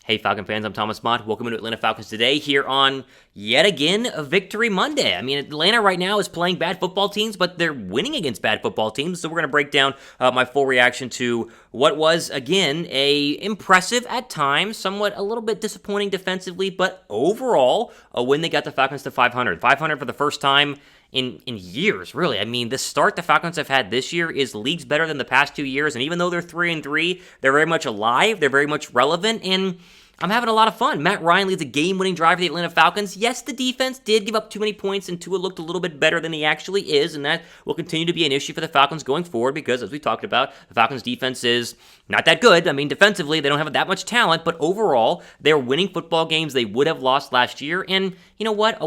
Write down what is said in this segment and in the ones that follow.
Hey Falcon fans, I'm Thomas Mott. Welcome to Atlanta Falcons Today here on, yet again, a Victory Monday. I mean, Atlanta right now is playing bad football teams, but they're winning against bad football teams, so we're going to break down my full reaction to what was, again, a impressive at times, somewhat a little bit disappointing defensively, but overall, a win that got the Falcons to 500. 500 for the first time in years, really. I mean, the start the Falcons have had this year is leagues better than the past 2 years, and even though they're 3-3, they're very much alive, they're very much relevant, and I'm having a lot of fun. Matt Ryan leads a game-winning drive for the Atlanta Falcons. Yes, the defense did give up too many points, and Tua looked a little bit better than he actually is, and that will continue to be an issue for the Falcons going forward because, as we talked about, the Falcons' defense is not that good. I mean, defensively, they don't have that much talent, but overall, they're winning football games they would have lost last year, and you know what?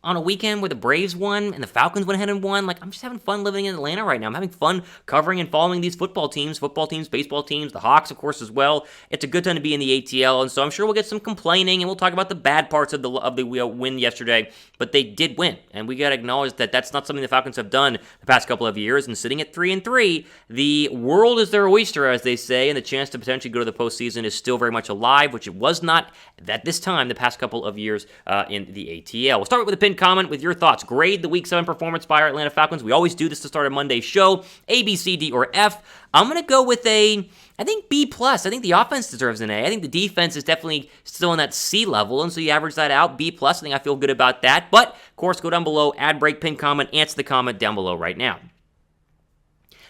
On a weekend where the Braves won and the Falcons went ahead and won, like, I'm just having fun living in Atlanta right now. I'm having fun covering and following these football teams, baseball teams, the Hawks, of course, as well. It's a good time to be in the ATL, and so I'm sure we'll get some complaining, and we'll talk about the bad parts of the win yesterday, but they did win, and we got to acknowledge that that's not something the Falcons have done the past couple of years, and sitting at 3-3, the world is their oyster, as they say, and the chance to potentially go to the postseason is still very much alive, which it was not at this time the past couple of years in the ATL. We'll start with a pinned comment with your thoughts. Grade the Week 7 performance by our Atlanta Falcons. We always do this to start a Monday show. A, B, C, D, or F. I'm going to go with I think B+. I think the offense deserves an A. I think the defense is definitely still in that C level, and so you average that out, B+. I think I feel good about that. But, of course, go down below, add break, pin comment, answer the comment down below right now.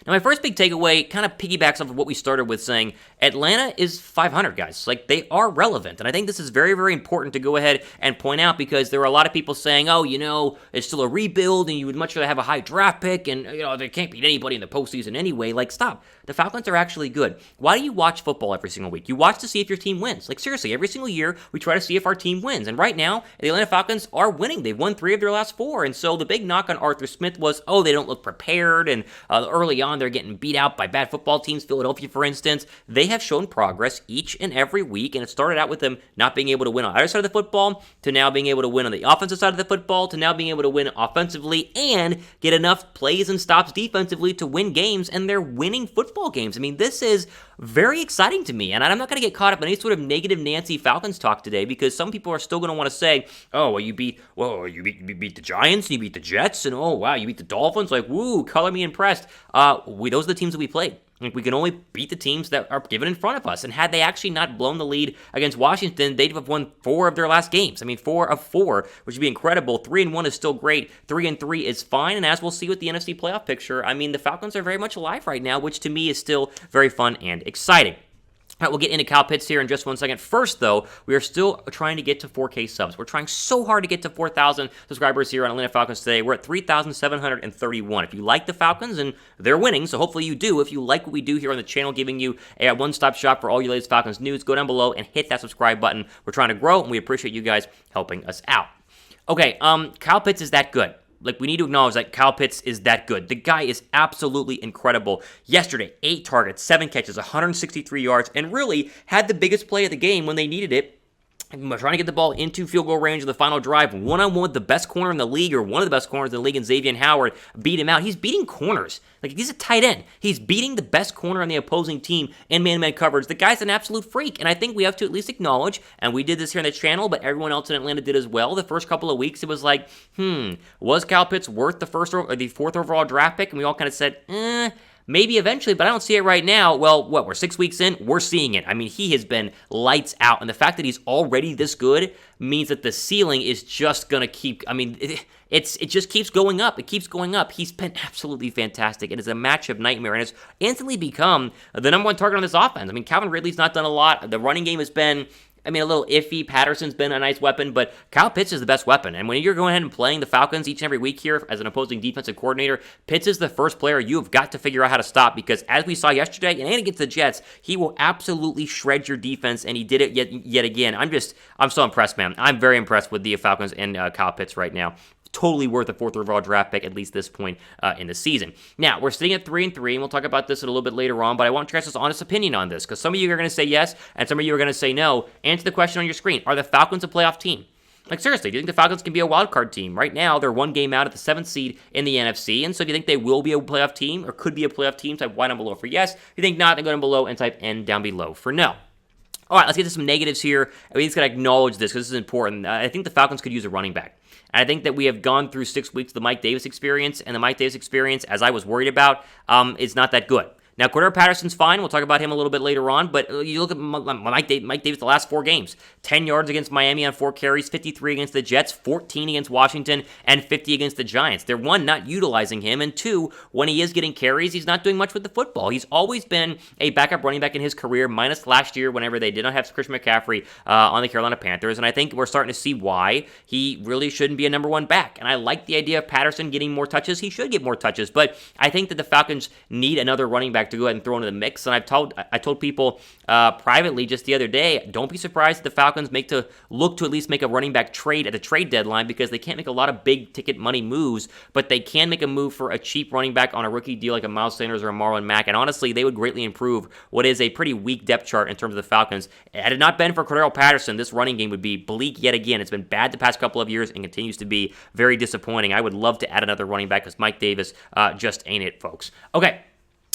Now, my first big takeaway kind of piggybacks off of what we started with saying Atlanta is 500, guys. Like, they are relevant. And I think this is very, very important to go ahead and point out because there are a lot of people saying, oh, it's still a rebuild and you would much rather have a high draft pick and, they can't beat anybody in the postseason anyway. Like, stop. The Falcons are actually good. Why do you watch football every single week? You watch to see if your team wins. Like, seriously, every single year we try to see if our team wins. And right now, the Atlanta Falcons are winning. They've won 3 of their last 4. And so the big knock on Arthur Smith was, oh, they don't look prepared. And early on, they're getting beat out by bad football teams. Philadelphia, for instance, they have shown progress each and every week, and it started out with them not being able to win on either side of the football, to now being able to win on the offensive side of the football, to now being able to win offensively and get enough plays and stops defensively to win games, and they're winning football games. I mean, this is very exciting to me, and I'm not going to get caught up in any sort of negative Nancy Falcons talk today because some people are still going to want to say, oh, well, you beat the Giants, and you beat the Jets, and oh, wow, you beat the Dolphins, like, woo, color me impressed. Those are the teams that we played. Like, we can only beat the teams that are given in front of us. And had they actually not blown the lead against Washington, they'd have won 4 of their last games. I mean, 4 of 4, which would be incredible. 3-1 is still great. 3-3 is fine. And as we'll see with the NFC playoff picture, I mean, the Falcons are very much alive right now, which to me is still very fun and exciting. All right, we'll get into Kyle Pitts here in just 1 second. First, though, we are still trying to get to 4K subs. We're trying so hard to get to 4,000 subscribers here on Atlanta Falcons Today. We're at 3,731. If you like the Falcons, and they're winning, so hopefully you do. If you like what we do here on the channel, giving you a one-stop shop for all your latest Falcons news, go down below and hit that subscribe button. We're trying to grow, and we appreciate you guys helping us out. Okay, Kyle Pitts is that good. Like, we need to acknowledge that Kyle Pitts is that good. The guy is absolutely incredible. Yesterday, 8 targets, 7 catches, 163 yards, and really had the biggest play of the game when they needed it. Trying to get the ball into field goal range in the final drive, one-on-one with the best corner in the league, or one of the best corners in the league, and Xavier Howard beat him out. He's beating corners. Like, he's a tight end. He's beating the best corner on the opposing team in man-to-man coverage. The guy's an absolute freak, and I think we have to at least acknowledge, and we did this here on the channel, but everyone else in Atlanta did as well. The first couple of weeks, it was like, was Kyle Pitts worth the 4th overall draft pick? And we all kind of said, maybe eventually, but I don't see it right now. Well, we're 6 weeks in, we're seeing it. I mean, he has been lights out, and the fact that he's already this good means that the ceiling is just going to keep, I mean, it just keeps going up. It keeps going up. He's been absolutely fantastic. It is a matchup nightmare, and it's instantly become the number 1 target on this offense. I mean, Calvin Ridley's not done a lot. The running game has been, a little iffy. Patterson's been a nice weapon, but Kyle Pitts is the best weapon. And when you're going ahead and playing the Falcons each and every week here as an opposing defensive coordinator, Pitts is the first player you have got to figure out how to stop because as we saw yesterday and against the Jets, he will absolutely shred your defense, and he did it yet again. I'm so impressed, man. I'm very impressed with the Falcons and Kyle Pitts right now. Totally worth a 4th overall draft pick, at least this point in the season. Now, we're sitting at 3-3, and we'll talk about this a little bit later on, but I want your guys' honest opinion on this, because some of you are going to say yes, and some of you are going to say no. Answer the question on your screen. Are the Falcons a playoff team? Like, seriously, do you think the Falcons can be a wild card team? Right now, they're 1 game out at the 7th seed in the NFC, and so if you think they will be a playoff team, or could be a playoff team, type Y down below for yes. If you think not, then go down below and type N down below for no. All right, let's get to some negatives here. We just got to acknowledge this because this is important. I think the Falcons could use a running back. And I think that we have gone through 6 weeks of the Mike Davis experience, and the Mike Davis experience, as I was worried about, is not that good. Now, Cordero Patterson's fine. We'll talk about him a little bit later on, but you look at Mike Davis the last 4 games. 10 yards against Miami on 4 carries, 53 against the Jets, 14 against Washington, and 50 against the Giants. They're, 1, not utilizing him, and 2, when he is getting carries, he's not doing much with the football. He's always been a backup running back in his career, minus last year whenever they did not have Christian McCaffrey on the Carolina Panthers, and I think we're starting to see why he really shouldn't be a number 1 back. And I like the idea of Patterson getting more touches. He should get more touches, but I think that the Falcons need another running back to go ahead and throw into the mix. And I told people privately just the other day, don't be surprised if the Falcons look to at least make a running back trade at the trade deadline, because they can't make a lot of big ticket money moves, but they can make a move for a cheap running back on a rookie deal like a Miles Sanders or a Marlon Mack. And honestly, they would greatly improve what is a pretty weak depth chart in terms of the Falcons. Had it not been for Cordero Patterson, this running game would be bleak yet again. It's been bad the past couple of years and continues to be very disappointing. I would love to add another running back because Mike Davis just ain't it, folks. Okay.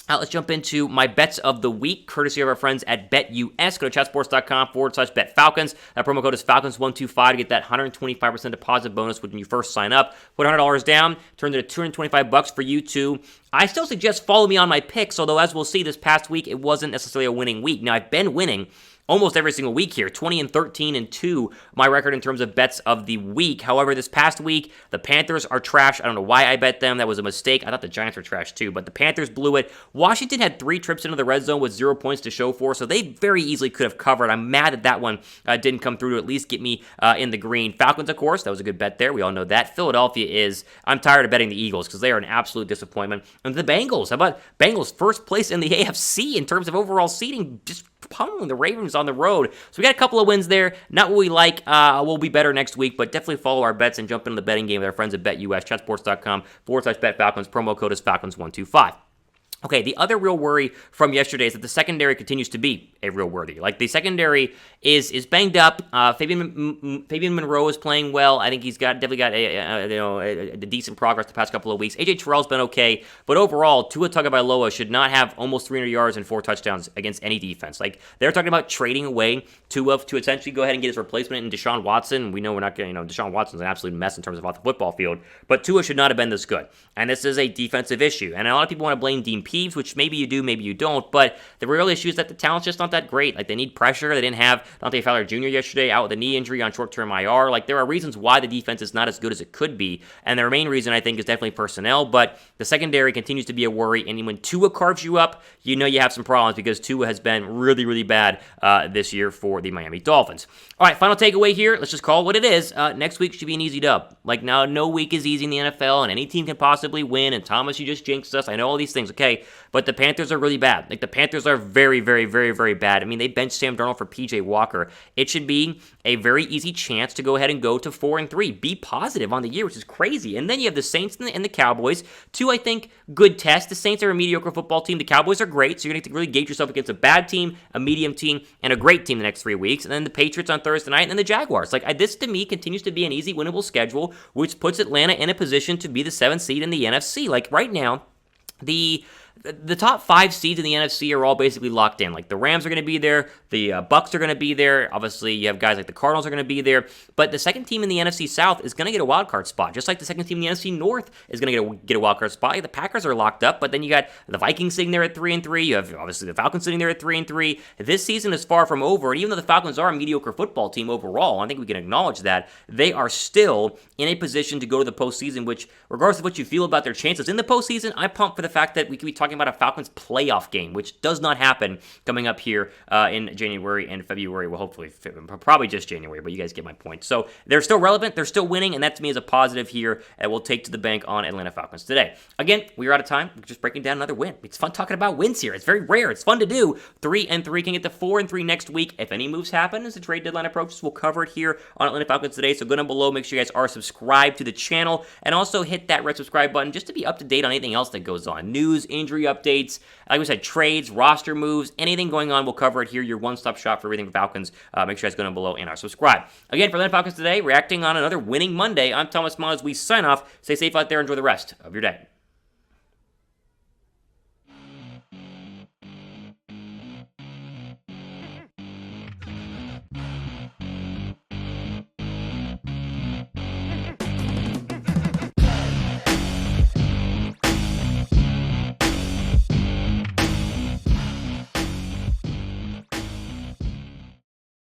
Let's jump into my bets of the week, courtesy of our friends at BetUS. Go to chatsports.com/BetFalcons. That promo code is Falcons125 to get that 125% deposit bonus when you first sign up. Put $100 down, turns into $225 for you too. I still suggest follow me on my picks, although as we'll see this past week, it wasn't necessarily a winning week. Now, I've been winning almost every single week here, 20-13-2, my record in terms of bets of the week. However, this past week, the Panthers are trash. I don't know why I bet them. That was a mistake. I thought the Giants were trash too, but the Panthers blew it. Washington had 3 trips into the red zone with 0 points to show for, so they very easily could have covered. I'm mad that one didn't come through to at least get me in the green. Falcons, of course, that was a good bet there. We all know that. Philadelphia is, I'm tired of betting the Eagles because they are an absolute disappointment. And the Bengals, how about Bengals first place in the AFC in terms of overall seeding, just pummeling the Ravens on the road. So we got a couple of wins there. Not what we like. We'll be better next week, but definitely follow our bets and jump into the betting game with our friends at BetUS. Chatsports.com/BetFalcons. Promo code is Falcons125. Okay, the other real worry from yesterday is that the secondary continues to be a real worry. Like, the secondary is banged up. Fabian Monroe is playing well. I think he's definitely got a decent progress the past couple of weeks. AJ Terrell's been okay, but overall, Tua Tagovailoa should not have almost 300 yards and 4 touchdowns against any defense. Like, they're talking about trading away Tua to essentially go ahead and get his replacement in Deshaun Watson. We know we're not going to, Deshaun Watson's an absolute mess in terms of off the football field, but Tua should not have been this good. And this is a defensive issue. And a lot of people want to blame Dean Peeves, which maybe you do, maybe you don't, but the real issue is that the talent's just not that great. Like, they need pressure. They didn't have Dante Fowler Jr. yesterday out with a knee injury on short-term IR. Like, there are reasons why the defense is not as good as it could be, and their main reason, I think, is definitely personnel, but the secondary continues to be a worry, and when Tua carves you up, you know you have some problems because Tua has been really, really bad this year for the Miami Dolphins. All right, final takeaway here. Let's just call it what it is. Next week should be an easy dub. Like, now, no week is easy in the NFL, and any team can possibly win, and Thomas, you just jinxed us. I know all these things, okay? But the Panthers are really bad. Like, the Panthers are very, very, very, very bad. I mean, they benched Sam Darnold for P.J. Walker. It should be a very easy chance to go ahead and go to 4-3. Be positive on the year, which is crazy. And then you have the Saints and the Cowboys. 2, I think, good tests. The Saints are a mediocre football team. The Cowboys are great, so you're going to have to really gauge yourself against a bad team, a medium team, and a great team the next 3 weeks. And then the Patriots on Thursday night, and then the Jaguars. Like, this, to me, continues to be an easy, winnable schedule, which puts Atlanta in a position to be the 7th seed in the NFC. Like, right now, the top 5 seeds in the NFC are all basically locked in. Like, the Rams are going to be there, the Bucs are going to be there. Obviously, you have guys like the Cardinals are going to be there. But the second team in the NFC South is going to get a wild card spot, just like the second team in the NFC North is going to get a wild card spot. The Packers are locked up, but then you got the Vikings sitting there at 3-3. You have obviously the Falcons sitting there at 3-3. This season is far from over, and even though the Falcons are a mediocre football team overall, I think we can acknowledge that they are still in a position to go to the postseason. Which, regardless of what you feel about their chances in the postseason, I'm pumped for the fact that we could be talking about a Falcons playoff game, which does not happen coming up here in January and February. Well, hopefully, probably just January, but you guys get my point. So they're still relevant, they're still winning, and that to me is a positive here that we'll take to the bank on Atlanta Falcons today. Again, we are out of time. We're just breaking down another win. It's fun talking about wins here. It's very rare. It's fun to do. 3-3 can get to 4-3 next week. If any moves happen as the trade deadline approaches, we'll cover it here on Atlanta Falcons today. So go down below, make sure you guys are subscribed to the channel, and also hit that red subscribe button just to be up to date on anything else that goes on. News, injury updates, like we said, trades, roster moves, anything going on, we'll cover it here. Your one-stop shop for everything Falcons. Make sure you guys go down below and are subscribed. Again, for Atlanta Falcons today, reacting on another winning Monday, I'm Thomas Mott as we sign off. Stay safe out there. Enjoy the rest of your day.